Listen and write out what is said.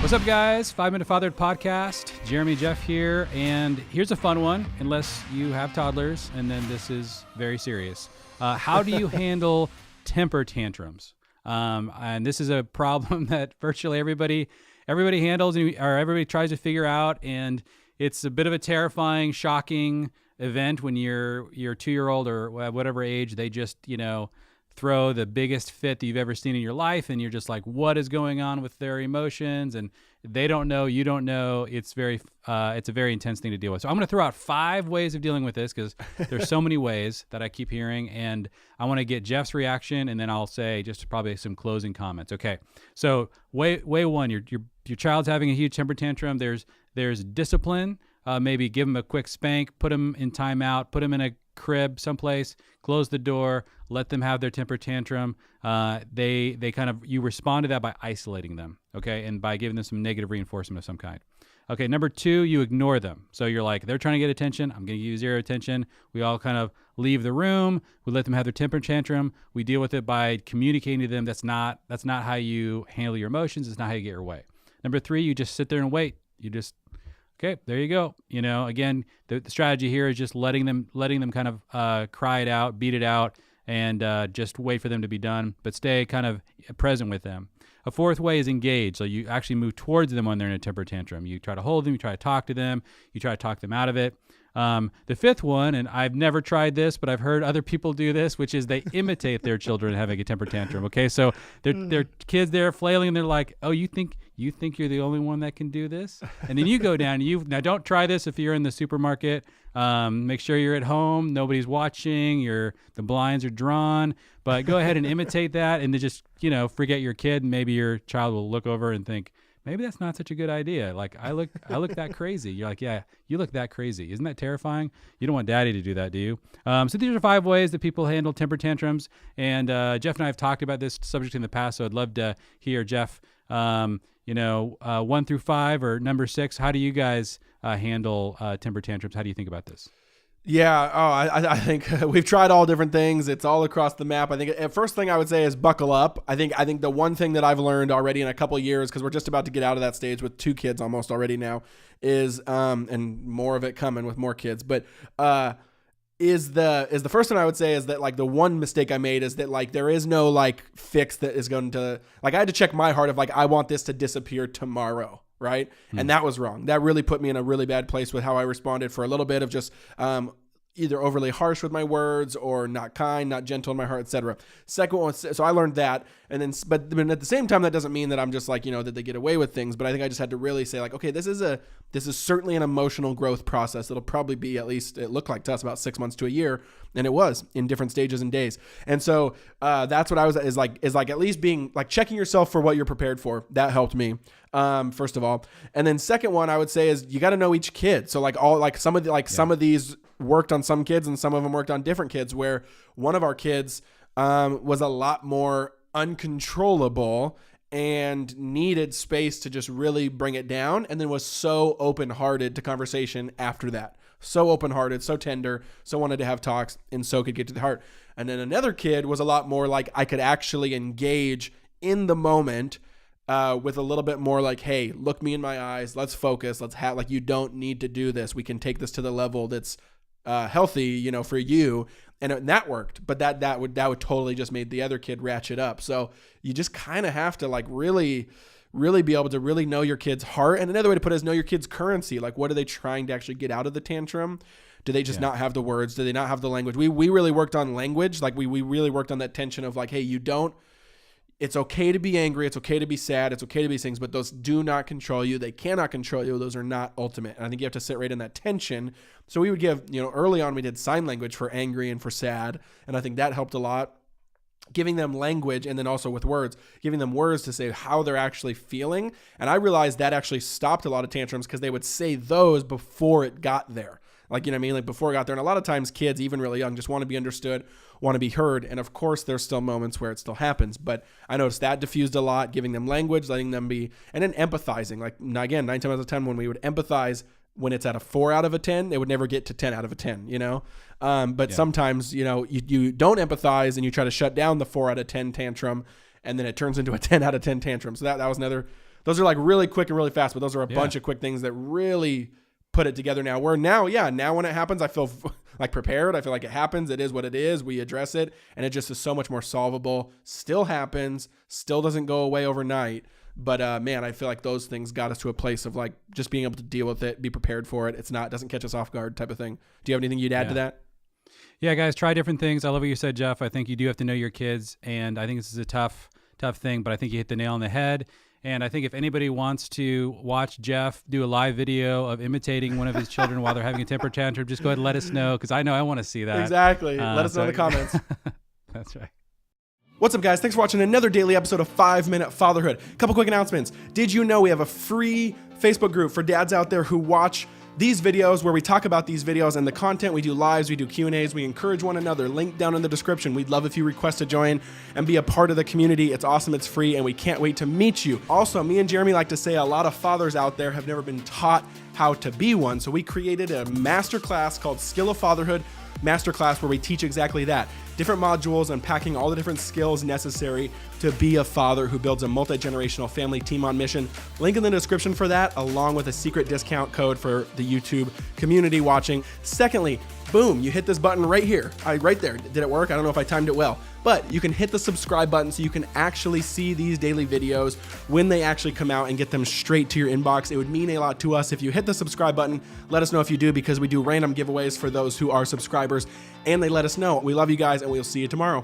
What's up, guys? 5 Minute Fathered Podcast. Jeremy, Jeff here, and here's a fun one, unless you have toddlers, and then this is very serious. How do you handle temper tantrums? And this is a problem that virtually everybody handles, or everybody tries to figure out, and it's a bit of a terrifying, shocking event when your 2-year-old or whatever age, they just, throw the biggest fit that you've ever seen in your life, and you're just like, what is going on with their emotions? And they don't know, you don't know. It's a very intense thing to deal with. So I'm going to throw out 5 ways of dealing with this, because there's so many ways that I keep hearing, and I want to get Jeff's reaction, and then I'll say just probably some closing comments. Okay. So way one, your child's having a huge temper tantrum. There's discipline. Maybe give them a quick spank, put them in timeout, put them in a crib someplace, close the door, let them have their temper tantrum. You respond to that by isolating them, okay, and by giving them some negative reinforcement of some kind. Okay, number 2, you ignore them. So you're like, they're trying to get attention, I'm going to give you 0 attention. We all kind of leave the room. We let them have their temper tantrum. We deal with it by communicating to them that's not how you handle your emotions. It's not how you get your way. Number 3, you just sit there and wait. Okay, there you go. Again, the strategy here is just letting them kind of cry it out, beat it out, and just wait for them to be done, but stay kind of present with them. A 4th way is engage. So you actually move towards them when they're in a temper tantrum. You try to hold them, you try to talk to them, you try to talk them out of it. The 5th one, and I've never tried this, but I've heard other people do this, which is they imitate their children having a temper tantrum. Okay, so they're kids there flailing, and they're like, "Oh, you think you're the only one that can do this?" And then you go down. Now don't try this if you're in the supermarket. Make sure you're at home. Nobody's watching. The blinds are drawn. But go ahead and imitate that, and then just forget your kid, and maybe your child will look over and think, maybe that's not such a good idea. Like, I look that crazy. You're like, yeah, you look that crazy. Isn't that terrifying? You don't want daddy to do that, do you? So these are 5 ways that people handle temper tantrums. And Jeff and I have talked about this subject in the past, so I'd love to hear, Jeff, 1 through 5 or number 6. How do you guys handle temper tantrums? How do you think about this? Yeah. I think we've tried all different things. It's all across the map. I think the first thing I would say is buckle up. I think the one thing that I've learned already in a couple of years, because we're just about to get out of that stage with 2 kids almost already now, is and more of it coming with more kids. But is the first one I would say is that, like, the one mistake I made is that, like, there is no like fix that is going to, like, I had to check my heart of like, I want this to disappear tomorrow. Right. And that was wrong. That really put me in a really bad place with how I responded for a little bit of just either overly harsh with my words or not kind, not gentle in my heart, etc. Second one, so I learned that. And then, but at the same time, that doesn't mean that I'm just like, that they get away with things. But I think I just had to really say, like, okay, this is certainly an emotional growth process. It'll probably be, at least it looked like to us, about 6 months to a year. And it was in different stages and days. And so that's what I was, is like at least being like checking yourself for what you're prepared for. That helped me. First of all. And then second one I would say is you got to know each kid. So some of these worked on some kids and some of them worked on different kids, where one of our kids was a lot more uncontrollable and needed space to just really bring it down, and then was so open-hearted to conversation after that. So open-hearted, so tender, so wanted to have talks, and so could get to the heart. And then another kid was a lot more like I could actually engage in the moment with a little bit more like, hey, look me in my eyes, let's focus, let's have, like, you don't need to do this. We can take this to the level that's healthy, for you. And that worked, but that would totally just made the other kid ratchet up. So you just kind of have to, like, really be able to really know your kid's heart. And another way to put it is know your kid's currency. Like, what are they trying to actually get out of the tantrum? Do they just not have the words? Do they not have the language? We really worked on language. Like, we really worked on that tension of like, hey, it's okay to be angry. It's okay to be sad. It's okay to be these things, but those do not control you. They cannot control you. Those are not ultimate. And I think you have to sit right in that tension. So we would give, early on we did sign language for angry and for sad. And I think that helped a lot. Giving them language, and then also with words, giving them words to say how they're actually feeling. And I realized that actually stopped a lot of tantrums, because they would say those before it got there. Like, you know what I mean? Like, before it got there. And a lot of times kids, even really young, just want to be understood, want to be heard. And of course, there's still moments where it still happens. But I noticed that diffused a lot, giving them language, letting them be, and then empathizing. Like, again, 9 times out of 10, when we would empathize, when it's at a 4 out of a 10, it would never get to 10 out of a 10, But sometimes, you don't empathize and you try to shut down the 4 out of 10 tantrum, and then it turns into a 10 out of 10 tantrum. So that was another Those are like really quick and really fast, but those are a bunch of quick things that really put it together now. Where now when it happens, I feel like prepared. I feel like it happens. It is what it is. We address it, and it just is so much more solvable. Still happens. Still doesn't go away overnight. But man, I feel like those things got us to a place of like just being able to deal with it, be prepared for it. Doesn't catch us off guard type of thing. Do you have anything you'd add to that? Yeah, guys, try different things. I love what you said, Jeff. I think you do have to know your kids, and I think this is a tough thing, but I think you hit the nail on the head. And I think if anybody wants to watch Jeff do a live video of imitating one of his children while they're having a temper tantrum, just go ahead and let us know, because I know I want to see that. Exactly. Let us know in the comments. That's right. What's up, guys? Thanks for watching another daily episode of 5 Minute Fatherhood. Couple quick announcements. Did you know we have a free Facebook group for dads out there who watch these videos, where we talk about these videos and the content? We do lives, we do Q&As, we encourage one another. Link down in the description. We'd love if you request to join and be a part of the community. It's awesome, it's free, and we can't wait to meet you. Also, me and Jeremy like to say a lot of fathers out there have never been taught how to be one, so we created a masterclass called Skill of Fatherhood Masterclass, where we teach exactly that. Different modules unpacking all the different skills necessary to be a father who builds a multi-generational family team on mission. Link in the description for that, along with a secret discount code for the YouTube community watching. Secondly, boom, you hit this button right here. Right there. Did it work? I don't know if I timed it well. But you can hit the subscribe button so you can actually see these daily videos when they actually come out and get them straight to your inbox. It would mean a lot to us if you hit the subscribe button. Let us know if you do, because we do random giveaways for those who are subscribers, and they let us know. We love you guys, and we'll see you tomorrow.